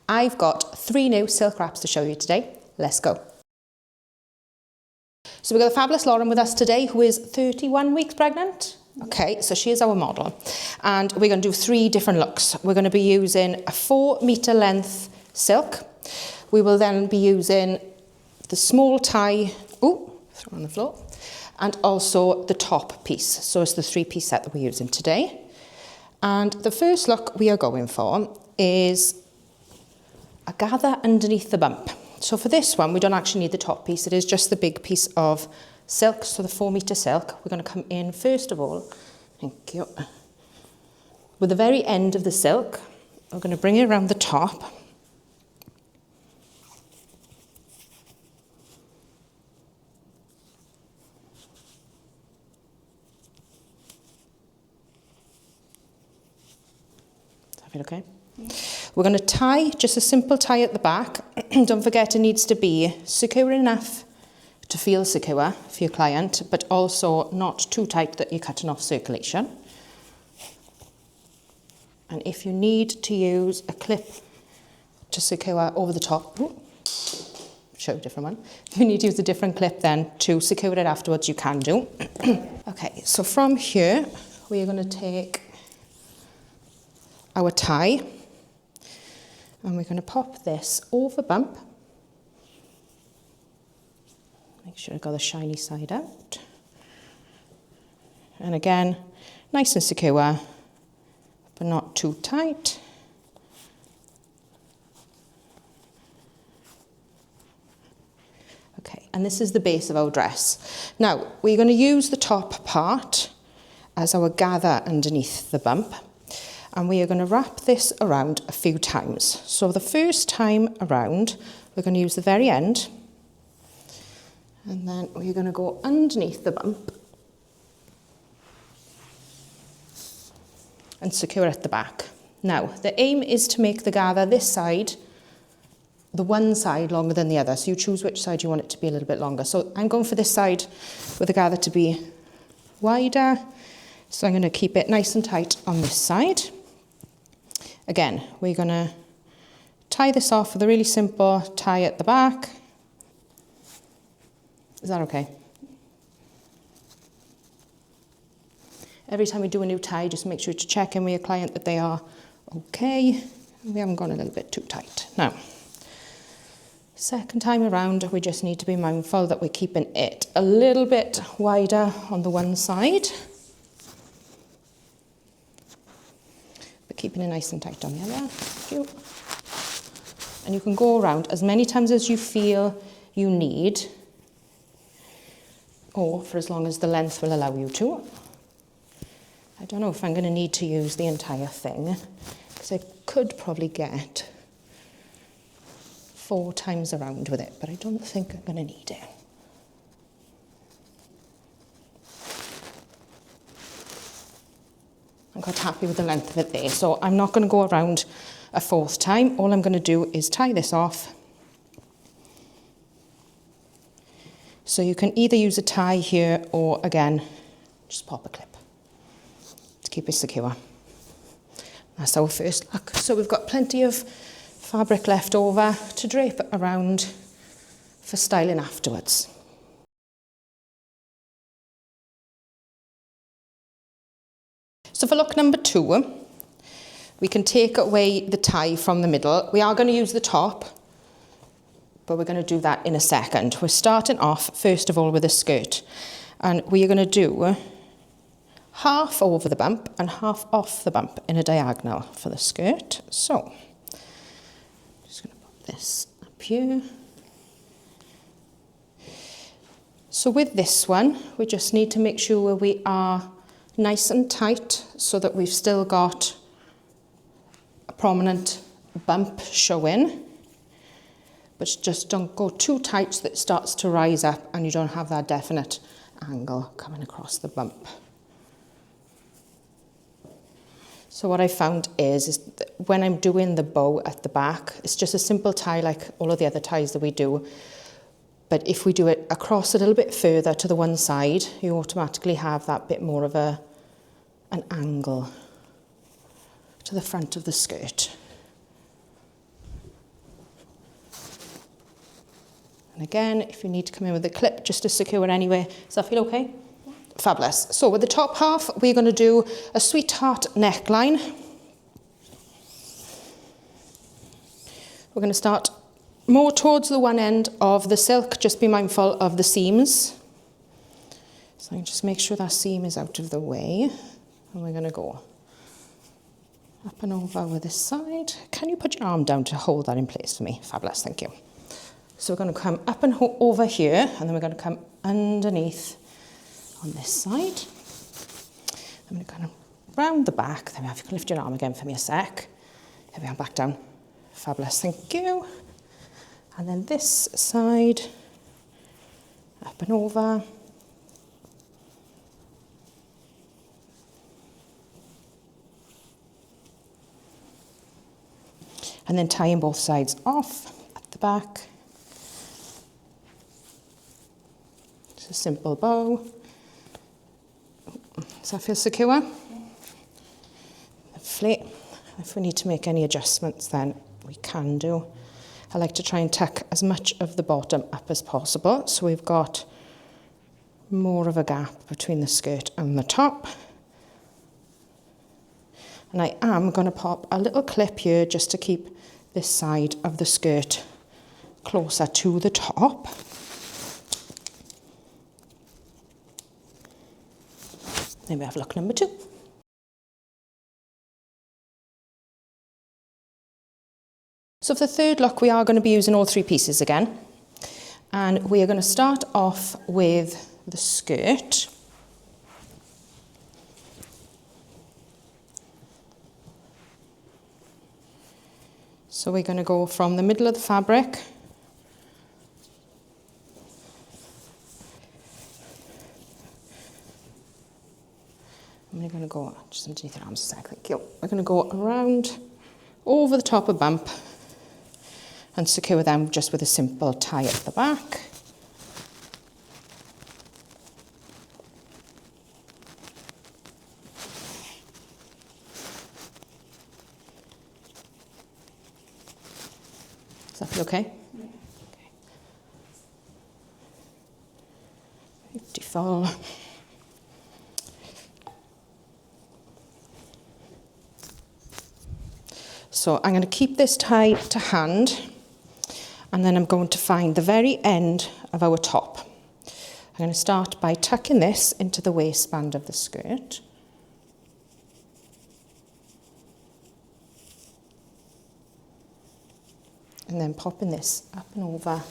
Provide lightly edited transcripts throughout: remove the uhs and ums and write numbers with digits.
I've got 3 new silk wraps to show you today. Let's go. So we've got the fabulous Lauren with us today, who is 31 weeks pregnant. Okay, so she is our model. And we're going to do 3 different looks. We're going to be using a 4-metre length silk. We will then be using the small tie, throw on the floor, and also the top piece. So it's the 3-piece set that we're using today. And the first look we are going for is a gather underneath the bump. So for this one, we don't actually need the top piece. It is just the big piece of silk, so the 4-metre silk. We're going to come in, first of all, thank you, with the very end of the silk. We're going to bring it around the top. Is that feel okay? We're going to tie, just a simple tie at the back. Don't forget it needs to be secure enough to feel secure for your client, but also not too tight that you're cutting off circulation. And if you need to use a clip to secure over the top, show a different one. If you need to use a different clip then to secure it afterwards, you can do. Okay, so from here, we are going to take our tie, and we're going to pop this over bump. Make sure I've got the shiny side out. And again, nice and secure, but not too tight. Okay, and this is the base of our dress. Now, we're going to use the top part as our gather underneath the bump. And we are going to wrap this around a few times. So the first time around, we're going to use the very end. And then we're going to go underneath the bump and secure at the back. Now, the aim is to make the gather this side, the one side longer than the other. So you choose which side you want it to be a little bit longer. So I'm going for this side with the gather to be wider. So I'm going to keep it nice and tight on this side. Again, we're going to tie this off with a really simple tie at the back. Is that okay? Every time we do a new tie, just make sure to check in with your client that they are okay. We haven't gone a little bit too tight. Now, second time around, we just need to be mindful that we're keeping it a little bit wider on the one side, but keeping it nice and tight on the other. Thank you. And you can go around as many times as you feel you need, or for as long as the length will allow you to. I don't know if I'm going to need to use the entire thing, because I could probably get 4 times around with it, but I don't think I'm going to need it. I'm quite happy with the length of it there, so I'm not going to go around a 4th time. All I'm going to do is tie this off. So you can either use a tie here or, again, just pop a clip to keep it secure. That's our first look. So we've got plenty of fabric left over to drape around for styling afterwards. So for look number 2, we can take away the tie from the middle. We are going to use the top, but we're going to do that in a second. We're starting off, first of all, with a skirt. And we are going to do half over the bump and half off the bump in a diagonal for the skirt. So, just going to pop this up here. So with this one, we just need to make sure we are nice and tight so that we've still got a prominent bump showing. But just don't go too tight so that it starts to rise up and you don't have that definite angle coming across the bump. So what I found is that when I'm doing the bow at the back, it's just a simple tie like all of the other ties that we do. But if we do it across a little bit further to the one side, you automatically have that bit more of an angle to the front of the skirt. And again, if you need to come in with a clip just to secure it anywhere, does that feel okay? Yeah. Fabulous. So with the top half, we're going to do a sweetheart neckline. We're going to start more towards the one end of the silk, just be mindful of the seams. So I can just make sure that seam is out of the way. And we're going to go up and over with this side. Can you put your arm down to hold that in place for me? Fabulous, thank you. So we're going to come up and over here, and then we're going to come underneath on this side. I'm going to kind of round the back. Then if you can lift your arm again for me a sec. Here we are, back down. Fabulous, thank you. And then this side, up and over. And then tying both sides off at the back. Just a simple bow. Does that feel secure? Lovely. If we need to make any adjustments, then we can do. I like to try and tuck as much of the bottom up as possible, so we've got more of a gap between the skirt and the top. And I am going to pop a little clip here just to keep this side of the skirt closer to the top. Then we have look number 2. So for the third look, we are going to be using all 3 pieces again. And we are going to start off with the skirt. So we're going to go from the middle of the fabric and we're going to go just underneath your arms a sec, thank you. We're going to go around over the top of bump and secure them just with a simple tie at the back. Does that feel okay? Yeah. Okay. Beautiful. So I'm going to keep this tie to hand, and then I'm going to find the very end of our top. I'm going to start by tucking this into the waistband of the skirt. And then popping this up and over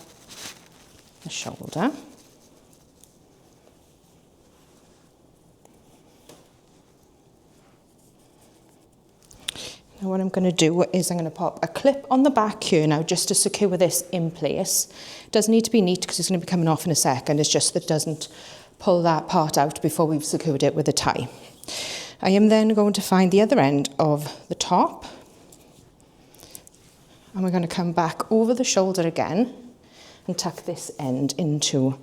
the shoulder. Now what I'm going to do is I'm going to pop a clip on the back here now just to secure this in place. It doesn't need to be neat because it's going to be coming off in a second. It's just that it doesn't pull that part out before we've secured it with a tie. I am then going to find the other end of the top. And we're going to come back over the shoulder again and tuck this end into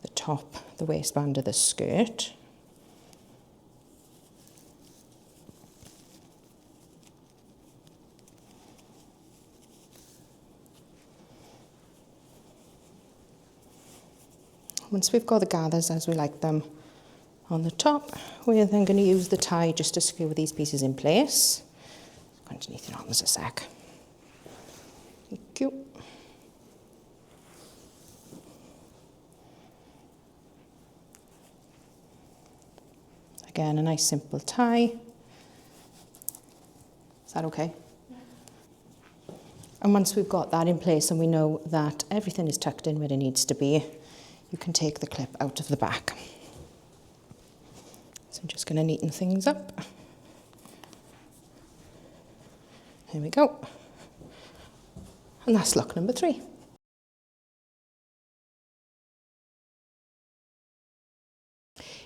the top, the waistband of the skirt. Once we've got the gathers as we like them on the top, we're then going to use the tie just to secure these pieces in place. Underneath your arms a sec. Thank you. Again, a nice simple tie. Is that okay? Yeah. And once we've got that in place and we know that everything is tucked in where it needs to be, you can take the clip out of the back. So I'm just going to neaten things up. Here we go. And that's look number 3.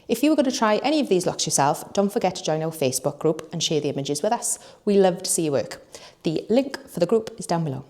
If you were going to try any of these looks yourself, don't forget to join our Facebook group and share the images with us. We love to see your work. The link for the group is down below.